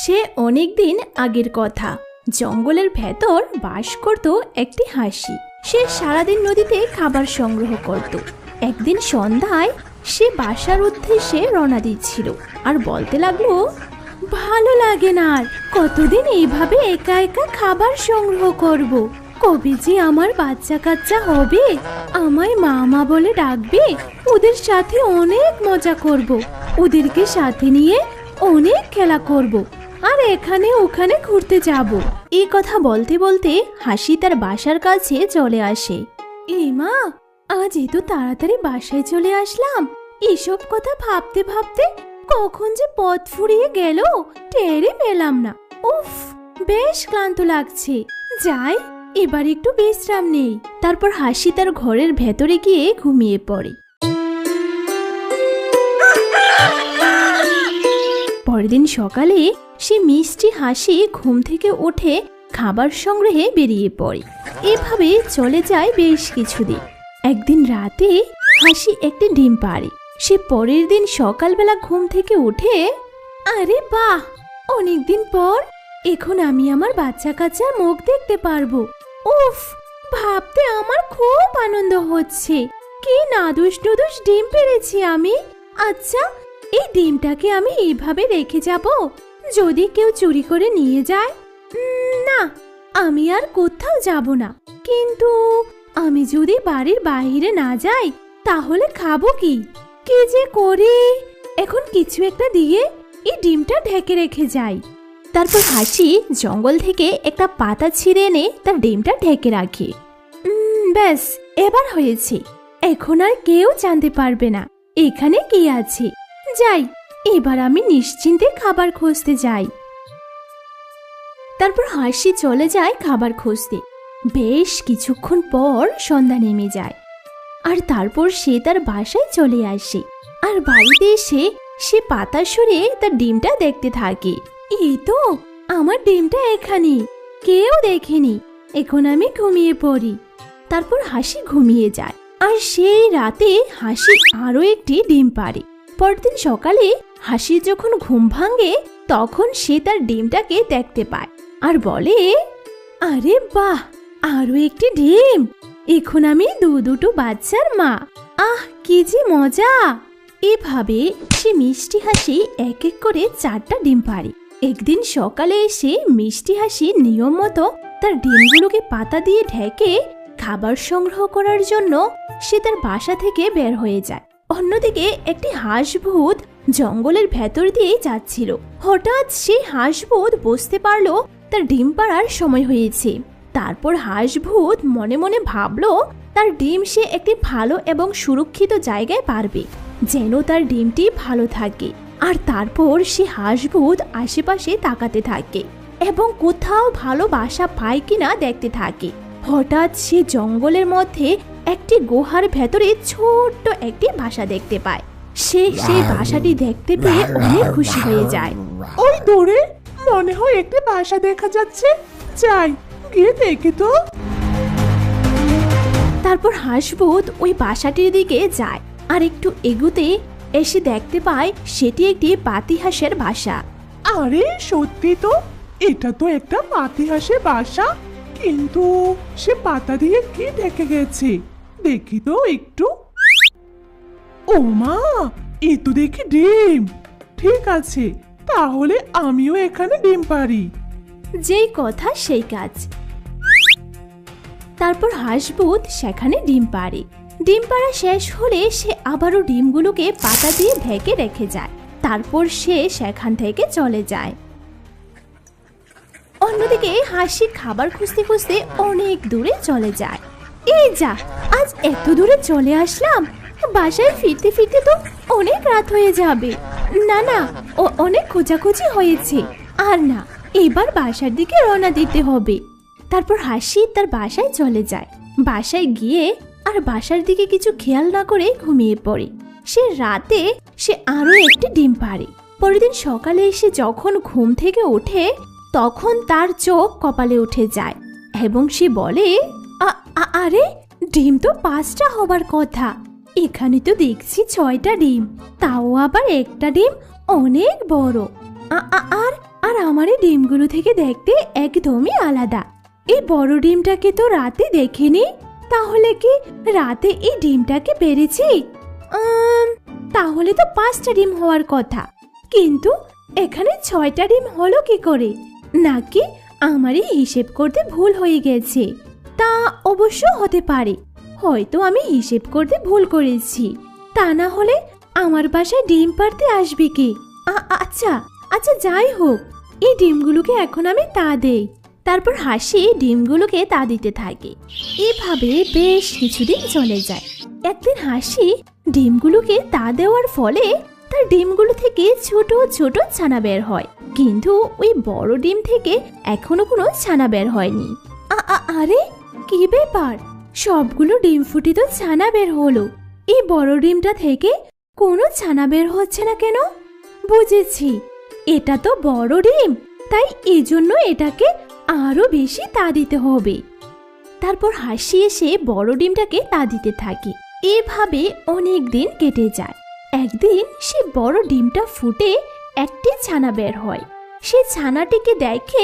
সে অনেক দিন আগের কথা। জঙ্গলের ভেতর বাস করত একটি হাসি। সে সারাদিন নদীতে খাবার সংগ্রহ করত। একদিন সন্ধ্যায় সে বাসার উদ্দেশ্যে রওনা দিচ্ছিল আর বলতে লাগলো, ভালো লাগে না আর, কতদিন এইভাবে একা একা খাবার সংগ্রহ করব। কবে যে আমার বাচ্চা কাচ্চা হবে, আমায় মামা বলে ডাকবে, ওদের সাথে অনেক মজা করব, ওদেরকে সাথে নিয়ে অনেক খেলা করব, আর এখানে ওখানে ঘুরতে যাব। এই কথা বলতে বলতে হাসি তার বাসার কাছে চলে আসে। এই মা, আজ এত তাড়াতাড়ি বাসায় চলে আসলাম। এসব কথা ভাবতে ভাবতে কখন যে পথ ফুরিয়ে গেল টেরই পেলাম না। উফ, বেশ ক্লান্ত লাগছে, যাই এবার একটু বিশ্রাম নেই। তারপর হাসি তার ঘরের ভেতরে গিয়ে ঘুমিয়ে পড়ে। পরের দিন সকালে সে মিষ্টি হাসি ঘুম থেকে উঠে খাবার সংগ্রহে বেরিয়ে পড়ে। এভাবে চলে যায় বেশ কিছুদিন। একদিন রাতে হাসি একটি ডিম পাড়ে। সে পরের দিন সকালবেলা ঘুম থেকে উঠে, আরে বাহ, অনেকদিন পর এখন আমি আমার বাচ্চা কাচ্চার মুখ দেখতে পারবো। উফ, ভাবতে আমার খুব আনন্দ হচ্ছে। কি নাদুস নুদুস ডিম পেড়েছি আমি। আচ্ছা, এই ডিমটাকে আমি এইভাবে রেখে যাব? যদি কেউ চুরি করে নিয়ে যায়? না, আমি আর কোথাও যাব না। কিন্তু আমি যদি বাড়ির বাইরে না যাই তাহলে খাবো কি? কি যে করি, এখন কিছু একটা দিয়ে এই ডিমটা ঢেকে রেখে যাই। তারপর হাসি জঙ্গল থেকে একটা পাতা ছিঁড়ে এনে তার ডিমটা ঢেকে রাখে। ব্যাস, এবার হয়েছে। এখন আর কেউ জানতে পারবে না এখানে কি আছে। যাই, এবার আমি নিশ্চিন্তে খাবার খুঁজতে যাই। তারপর হাসি চলে যায় খাবার খুঁজতে। বেশ কিছুক্ষণ পর সন্ধ্যা নেমে যায়, আর তারপর সে তার বাসায় চলে আসে। আর বাড়িতে এসে সে পাতা সরে তার ডিমটা দেখতে থাকে। এই তো আমার ডিমটা এখানে, কেউ দেখেনি, এখন আমি ঘুমিয়ে পড়ি। তারপর হাসি ঘুমিয়ে যায়। আর সেই রাতে হাসি আরো একটি ডিম পাড়ে। পরদিন সকালে হাসির যখন ঘুম ভাঙে তখন সে তার ডিমটাকে দেখতে পায় আর বলে, আরে বাহ, আরো একটি ডিম, এখন আমি দুটো বাচ্চার মা। আহ, কি যে মজা। এভাবে সে মিষ্টি হাসি এক এক করে 4টা ডিম পাড়ে। একদিন সকালে এসে মিষ্টি হাসি নিয়ম মতো তার ডিমগুলোকে পাতা দিয়ে ঢেকে খাবার সংগ্রহ করার জন্য সে তার বাসা থেকে বের হয়ে যায়। অন্যদিকে একটি হাঁসভূত জঙ্গলের ভেতর দিয়ে যাচ্ছিল। হঠাৎ সেই হাঁসভূত বুঝতে পারলো তার ডিম পাড়ার সময় হয়েছে। তারপর হাঁসভূত মনে মনে ভাবলো তার ডিম সে একটি ভালো এবং সুরক্ষিত জায়গায় পারবে, যেন তার ডিমটি ভালো থাকে। আর তারপর সে হাঁসভূত আশেপাশে তাকাতে থাকে এবং কোথাও ভালো বাসা পায় কিনা দেখতে থাকে। হঠাৎ সে জঙ্গলের মধ্যে একটি গুহার ভেতরে ছোট্ট একটি বাসা দেখতে পায়। সে সেই বাসাটি দেখতে পেয়ে অনেক খুশি হয়ে যায়। ওই দূরে মনে হয় একটি বাসা দেখা যাচ্ছে, যাই গিয়ে দেখি তো। তারপর হাঁসভূত ওই বাসাটির দিকে যায় আর একটু এগুতে এসে দেখতে পায় সেটি একটি পাতিহাঁসের বাসা। আরে সত্যি তো, এটা তো একটা পাতিহাঁসের বাসা, কিন্তু সে পাতা দিয়ে কি ঢেকে গেছে, দেখি তো একটু। ও মা, এ তো দেখি ডিম। ঠিক আছে, তাহলে আমিও এখানে ডিম পারি। যেই কথা সেই কাজ। তারপর হাঁসভূত সেখানে ডিম পাড়ে। ডিম পাড়া শেষ হলে সে আবারও ডিমগুলোকে পাতা দিয়ে ঢেকে রেখে যায়। তারপর সে সেখান থেকে চলে যায়। অন্যদিকে হাসি খাবার খুঁজতে খুঁজতে অনেক দূরে চলে যায়। এই যা, আজ এত দূরে চলে আসলাম, বাসায় ফিরতে ফিরতে তো অনেক রাত হয়ে যাবে। না না, ও অনেক খোঁজাখুঁজি হয়েছে, আর না, এবার বাসার দিকে রওনা দিতে হবে। তারপর হাসি তার বাসায় চলে যায়। বাসায় গিয়ে আর বাসার দিকে কিছু খেয়াল না করে ঘুমিয়ে পড়ে। সে রাতে সে আরো একটি ডিম পাড়ে। পরের দিন সকালে এসে যখন ঘুম থেকে ওঠে তখন তার চোখ কপালে উঠে যায় এবং সে বলে, আরে ডিম তো 5টা হবার কথা, এখানে তো দেখছি 6টা ডিম, তাও আবার একটা ডিম অনেক বড়। আর আর আমার এই ডিমগুলো থেকে দেখতে একদমই আলাদা। এই বড় ডিমটাকে তো রাতে দেখিনি, তাহলে কি রাতে এই ডিমটাকে পেরেছি? তাহলে তো 5টা ডিম হওয়ার কথা, কিন্তু এখানে 6টা ডিম হলো কি করে? নাকি আমারই হিসেব করতে ভুল হয়ে গেছে? তা অবশ্য হতে পারে, হয়তো আমি হিসেব করতে ভুল করেছি। তা না হলে আমার বাসায় ডিম পাড়তে আসবে কি? আচ্ছা আচ্ছা, যাই হোক, এই ডিমগুলোকে এখন আমি তা দেই। তারপর হাসি ডিমগুলোকে তা দিতে থাকে। এভাবে বেশ কিছুদিন চলে যায়। একদিন হাসি ডিমগুলোকে তা দেওয়ার ফলে তার ডিমগুলো থেকে ছোট ছোট ছানা বের হয়, কিন্তু ওই বড় ডিম থেকে এখনো কোনো ছানা বের হয়নি। আরে কি ব্যাপার, সবগুলো ডিম ফুটে তো ছানা বের হলো, এই বড় ডিমটা থেকে কোনো ছানা বের হচ্ছে না কেন? বুঝেছি, এটা তো বড় ডিম, তাই এজন্য এটাকে আরো বেশি তা দিতে হবে। তারপর হাসি এসে বড় ডিমটাকে তা দিতে থাকে। এভাবে অনেক দিন কেটে যায়। একদিন সে বড় ডিমটা ফুটে একটি ছানা বের হয়। সে ছানাটিকে দেখে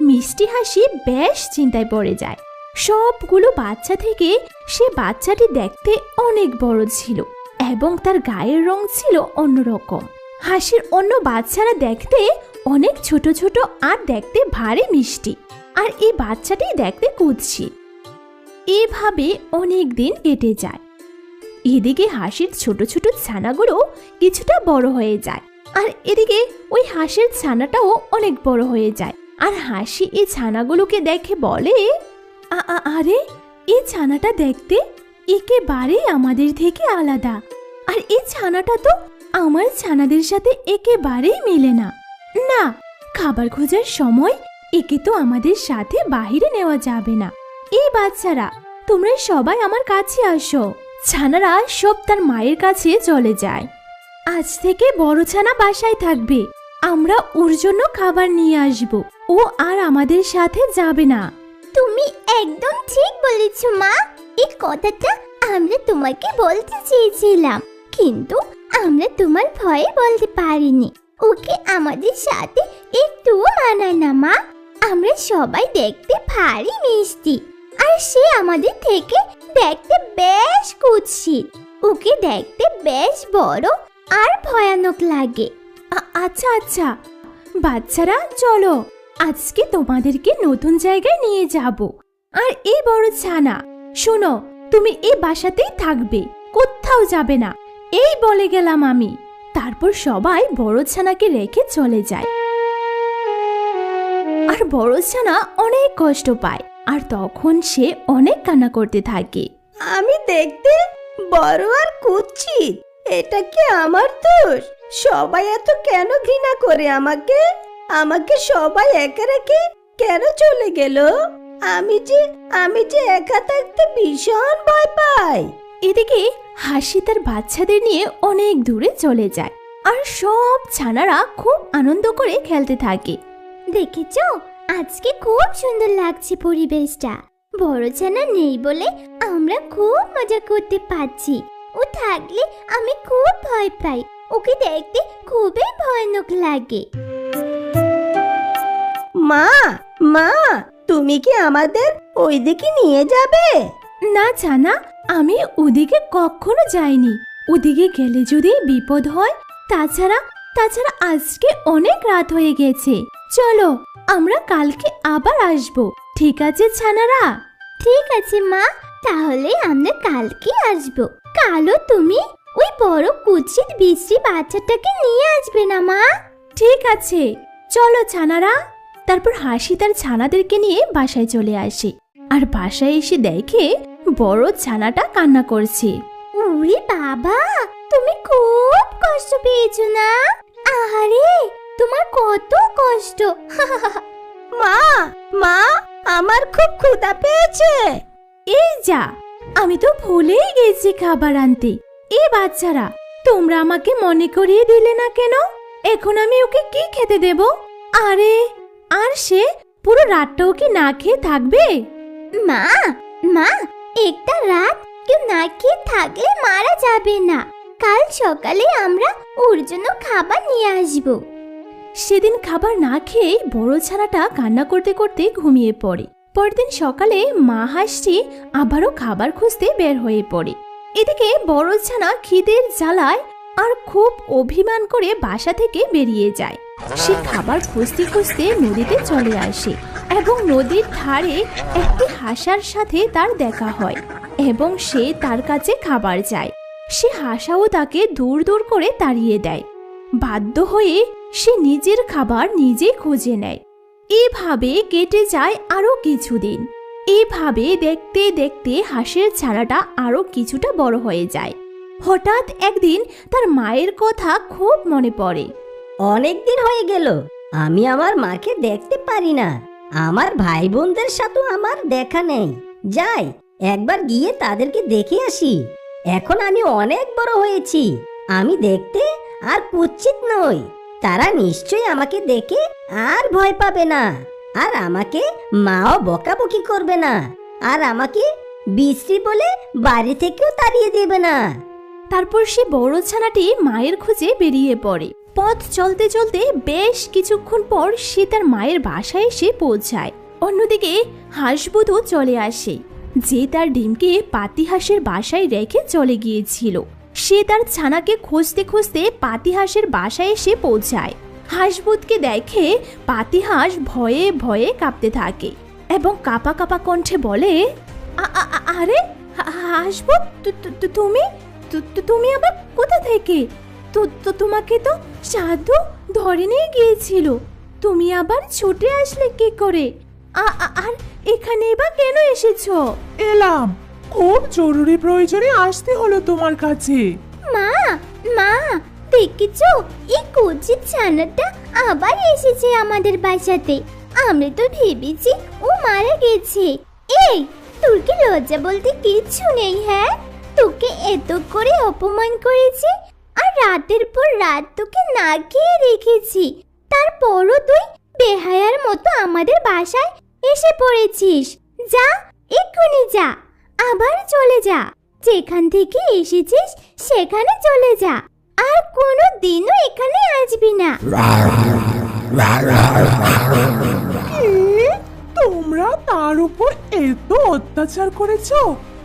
মিষ্টি হাসি বেশ চিন্তায় পড়ে যায়। সবগুলো বাচ্চা থেকে সে বাচ্চাটি দেখতে অনেক বড় ছিল এবং তার গায়ের রং ছিল অন্যরকম। হাসির অন্য বাচ্চারা দেখতে অনেক ছোট ছোট আর দেখতে ভারী মিষ্টি, আর এই বাচ্চাটি দেখতে কুৎসিত। এভাবে অনেক দিন কেটে যায়। এদিকে হাসির ছোট ছোট ছানাগুলো কিছুটা বড় হয়ে যায়, আর এদিকে ওই হাসির ছানাটাও অনেক বড় হয়ে যায়। আর হাসি এই ছানাগুলোকে দেখে বলে, আরে এই ছানাটা দেখতে একেবারেই আমাদের থেকে আলাদা, আর এই ছানাটা তো আমার ছানাদের সাথে একেবারেই মেলে না। না, খাবার খোঁজার সময় একে তো আমাদের সাথে বাহিরে নেওয়া যাবে না। এই বাচ্চারা, তোমরা সবাই আমার কাছে আসো। ছানারা সব তার মায়ের কাছে চলে যায়। আজ থেকে বড় ছানা বাসায় থাকবে, আমরা ওর জন্য খাবার নিয়ে আসব, ও আর আমাদের সাথে যাবে না। তুমি একদম ঠিক বলেছ মা, এই কথাটা আমরা তোমাকে বলতে চেয়েছিলাম, কিন্তু আমরা তোমার ভয়ে বলতে পারিনি। ওকে আমাদের সাথে একটুও মানায় না মা। আমরা সবাই দেখতে ভারী মিষ্টি, আর সে আমাদের থেকে দেখতে বেশ কুৎসিত। ওকে দেখতে বেশ বড় আর ভয়ানক লাগে। আচ্ছা আচ্ছা বাচ্চারা, চলো আজকে তোমাদেরকে নতুন জায়গায় নিয়ে যাব। আর এই বড় ছানা, শোনো, তুমি এই বাসাতেই থাকবে, কোথাও যাবে না, এই বলে গেলাম আমি। তারপর সবাই বড় ছানাকে রেখে চলে যায়। আর বড় ছানা অনেক কষ্ট পায়, আর তখন সে অনেক কান্না করতে থাকে। আমি দেখতে বড় আর কুৎসিত, এটা কি আমার দোষ? সবাই এত কেন ঘৃণা করে আমাকে? আমাকে সবাই একা রেখে কেন চলে গেল? আমি যে একা থাকতে ভীষণ ভয় পাই। এদিকে হাসি তার বাচ্চাদের নিয়ে অনেক দূরে চলে যায়, আর সব ছানারা খুব আনন্দ করে খেলতে থাকে। দেখেছো, আজকে খুব সুন্দর লাগছে পরিবেশটা। বড় ছানা নেই বলে আমরা খুব মজা করতে পারছি। ও থাকলে আমি খুব ভয় পাই, ওকে দেখতে খুবই ভয়ানক লাগে। মা মা, তুমি কি আমাদের ওইদিকে নিয়ে যাবে? না ছানা, আমি ওদিকে কখনো যাইনি। ওদিকে গেলে যদি বিপদ হয়, তাছাড়া আজকে অনেক রাত হয়ে গেছে। চলো, আমরা কালকে আবার আসবো, ঠিক আছে ছানারা? ঠিক আছে মা, তাহলে আমরা কালকে আসবো। কালও তুমি ওই বড় কুৎসিত বিশ্রী বাচ্চাটাকে নিয়ে আসবে না মা? ঠিক আছে, চলো ছানারা। তারপর হাসি তার ছানাদেরকে নিয়ে বাসায় চলে আসে, আর বাসায় এসে দেখে বড় ছানাটা কান্না করছে। ওরে বাবা, তুমি খুব কষ্ট পেয়েছো না? আরে তোমার কত কষ্ট। মা মা, আমার খুব ক্ষুধা পেয়েছে। এই যা, আমি তো ভুলেই গেছি খাবার আনতে। এই বাচ্চারা, তোমরা আমাকে মনে করিয়ে দিলে না কেন? এখন আমি ওকে কি খেতে দেব? আরে, আর সে পুরো রাতটাও কি না খেয়ে থাকবে? মা মা, একটা রাত কেউ না খেয়ে থাকলে মারা যাবে না। কাল সকালে আমরা ওর জন্য খাবার নিয়ে আসবো। সেদিন খাবার না খেয়ে বড় ছানাটা কান্না করতে করতে ঘুমিয়ে পড়ে। পরদিন সকালে মা হাঁসটি আবারও খাবার খুঁজতে বের হয়ে পড়ে। এদিকে বড় ছানা খিদের জ্বালায় আর খুব অভিমান করে বাসা থেকে বেরিয়ে যায়। সে খাবার খুঁজতে খুঁজতে নদীতে চলে আসে এবং নদীর ধারে একটি হাসার সাথে তার দেখা হয় এবং সে তার কাছে খাবার চায়। সে হাসাও তাকে দূর দূর করে তাড়িয়ে দেয়। বাধ্য হয়ে সে নিজের খাবার নিজেই খুঁজে নেয়। এভাবে কেটে যায় আরো কিছুদিন। এভাবে দেখতে দেখতে হাঁসের ছানাটা আরো কিছুটা বড় হয়ে যায়। হঠাৎ একদিন তার মায়ের কথা খুব মনে পড়ে। অনেক দিন হয়ে গেল আমি আমার মাকে দেখতে পারি না। আমার ভাই বোনদের সাথে আমার দেখা নেই। যাই একবার গিয়ে তাদেরকে দেখে আসি। এখন আমি অনেক বড় হয়েছি, আমি দেখতে আর কুৎসিত নই। তারা নিশ্চয়ই আমাকে দেখে আর ভয় পাবে না, আর আমাকে মাও বকাবকি করবে না, আর আমাকে বিশ্রী বলে বাড়ি থেকেও তাড়িয়ে দেবে না। তারপর সে বড় ছানাটি মায়ের খোঁজে বেরিয়ে পড়ে। পথ চলতে চলতে বেশ কিছুক্ষণ পর সে তার মায়ের বাসায় এসে পৌঁছায়। অন্যদিকে হাঁসবধূ চলে আসে, যে তার ডিমকে পাতিহাঁসের বাসায় রেখে চলে গিয়েছিল। সে তার ছানাকে খুঁজতে খুঁজতে পাতিহাঁসের বাসায় এসে পৌঁছায়। হাঁসবুদকে দেখে পাতিহাঁস ভয়ে ভয়ে কাঁপতে থাকে এবং কাঁপা কাঁপা কণ্ঠে বলে, আরে হাঁসবুদ, তুমি তুমি আবার কোথা থেকে? তোমাকে তো সাধু ধরে নিয়ে গিয়েছিল, তুমি আবার ছুটে আসলে কি করে? আর এখানে বা কেন এসেছো? এলাম, খুব জরুরি প্রয়োজনে আসতে হলো তোমার কাছে। মা মা দেখেছো, এই কুচিত ছানাটা আবার এসেছে আমাদের বাসাতে। আমরা তো ভেবেছি ও মারা গেছে। এই, তোর কি লজ্জা বলতে কিচ্ছু নেই? হ্যাঁ, তোকে এত করে অপমান করেছি, আর রাতের পর রাত তোকে না খেয়ে রেখেছি, তারপরও তুই বেহায়ার মতো আমাদের বাসায় এসে পড়েছিস। যা, এক্ষুনি যা, আবার চলে যা, যেখান থেকে এসেছিস সেখানে চলে যা, আর কোনো দিনও এখানে আসবি না। তোমরা তার উপর এত অত্যাচার করেছো?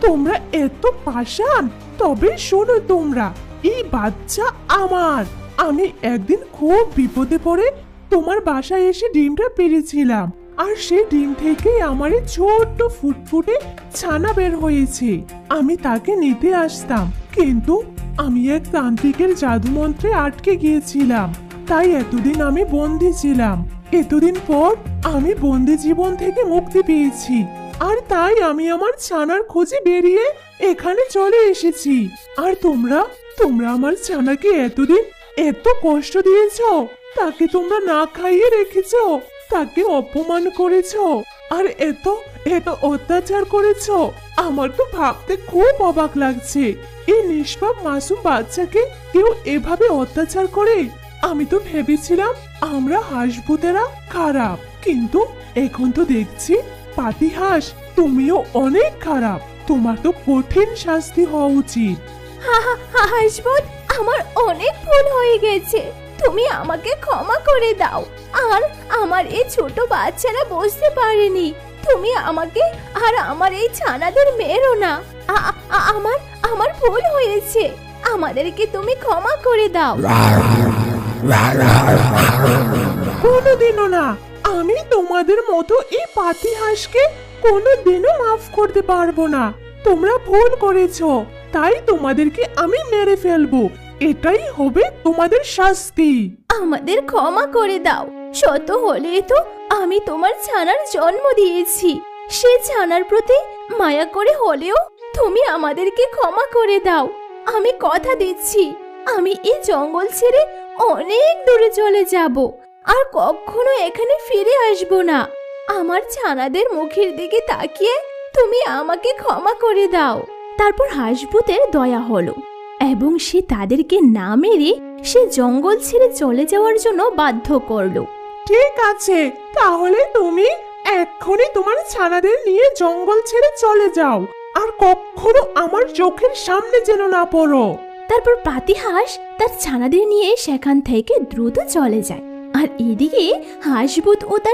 তোমরা এত পাষাণ? তবে শোনো, তোমরা, এই বাচ্চা আমার। আমি একদিন খুব বিপদে পড়ে তোমার বাসায় এসে ডিমটা পেরেছিলাম, আর সেই ডিম থেকে আমার এই ছোট্ট ফুটফুটে ছানা বের হয়েছে। আমি তাকে নিতে আসতাম, কিন্তু আমি এক তান্ত্রিকের জাদুমন্ত্রে আটকে গিয়েছিলাম, তাই এতদিন আমি বন্দী ছিলাম। এতদিন পর আমি বন্দী জীবন থেকে মুক্তি পেয়েছি, আর তাই আমি আমার ছানার খোঁজে বেরিয়ে এখানে চলে এসেছি। আর তোমরা আমার ছানাকে এতদিন এত কষ্ট দিয়েছো, তাকে তোমরা না খাইয়ে রেখেছো, তাকে অপমান করেছো, আর এত এত অত্যাচার করেছো। আমার তো ভাবতে খুব অবাক লাগছে, এই নিষ্পাপ মাসুম বাচ্চাকে কেউ এভাবে অত্যাচার করে। আমি তো ভেবেছিলাম আমরা হাঁসভূতেরা খারাপ, কিন্তু এখন তো দেখছি পাতিহাঁস তুমিও অনেক খারাপ। তোমার তো কঠিন শাস্তি হওয়া উচিত। হাঁসবুদ, আমার অনেক ভুল হয়ে গেছে, তুমি আমাকে ক্ষমা করে দাও। আর আমার এই ছোট বাচ্চারা বুঝতে পারেনি, তুমি আমাকে আর আমার এই ছানাদের মেরো না। আমার ভুল হয়েছে, আমাদেরকে তুমি ক্ষমা করে দাও। কোনোদিনও না, আমি তোমাদের মতো এই পাতিহাঁসকে কোনোদিনও মাফ করতে পারবো না। তোমরা ভুল করেছো, তাই তোমাদেরকে আমি মেরে ফেলবো। এটাই হবে তোমাদের শাস্তি। আমাদের ক্ষমা করে দাও, শত হলে তো আমি তোমার ছানার জন্ম দিয়েছি, সে ছানার প্রতি মায়া করে হলেও তুমি আমাদেরকে ক্ষমা করে দাও। আমি কথা দিচ্ছি, আমি এই জঙ্গল ছেড়ে অনেক দূরে চলে যাব, আর কখনো এখানে ফিরে আসব না। আমার ছানাদের মুখের দিকে তাকিয়ে তুমি আমাকে ক্ষমা করে দাও। তারপর হাঁসভূতের দয়া হলো এবং সে তাদেরকে না মেরে সে জঙ্গল ছেড়ে চলে যাওয়ার জন্য বাধ্য করলো। ঠিক আছে, তাহলে তুমি এক্ষুনি তোমার ছানাদের নিয়ে জঙ্গল ছেড়ে চলে যাও, আর কখনো আমার চোখের সামনে যেন না পড়ো। তারপর পাতিহাঁস তার ছানাদের নিয়ে সেখান থেকে দ্রুত চলে যায়, আর আর এদিকে হাঁসভূত ও তার